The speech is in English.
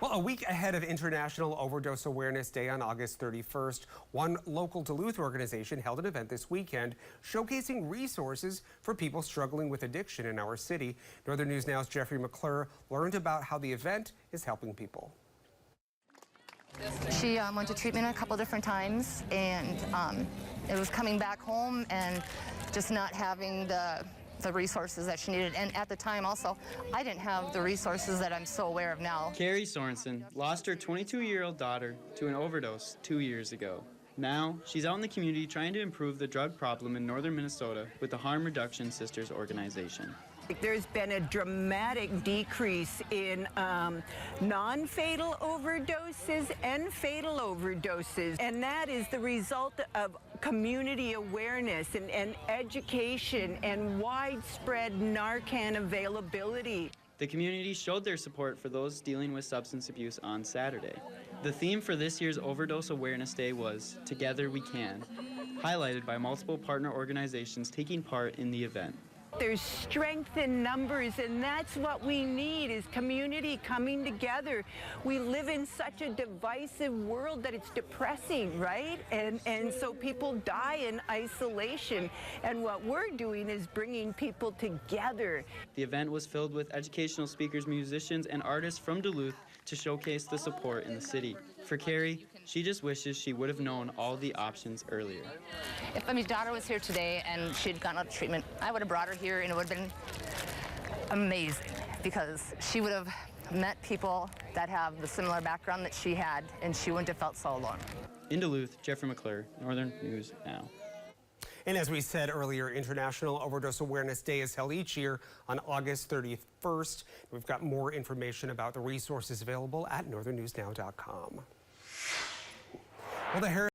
Well, a week ahead of International Overdose Awareness Day on August 31st, one local Duluth organization held an event this weekend showcasing resources for people struggling with addiction in our city. Northern News Now's Jeffrey McClure learned about how the event is helping people. She went to treatment a couple different times, and it was coming back home and just not having the resources that she needed. And at the time also, I didn't have the resources that I'm so aware of now. Carrie Sorensen lost her 22-year-old daughter to an overdose 2 years ago. Now, she's out in the community trying to improve the drug problem in northern Minnesota with the Harm Reduction Sisters organization. There's been a dramatic decrease in non-fatal overdoses and fatal overdoses, and that is the result of community awareness and education and widespread Narcan availability. The community showed their support for those dealing with substance abuse on Saturday. The theme for this year's Overdose Awareness Day was Together We Can, highlighted by multiple partner organizations taking part in the event. There's strength in numbers, and that's what we need, is community coming together. We live in such a divisive world that it's depressing, right? And so people die in isolation, and what we're doing is bringing people together. The event was filled with educational speakers, musicians, and artists from Duluth to showcase the support in the city. For Carrie, she just wishes she would have known all the options earlier. If my daughter was here today and she'd gotten out of treatment, I would have brought her here, and it would have been amazing, because she would have met people that have the similar background that she had, and she wouldn't have felt so alone. In Duluth, Jeffrey McClure, Northern News Now. And as we said earlier, International Overdose Awareness Day is held each year on August 31st. We've got more information about the resources available at northernnewsnow.com. Well, the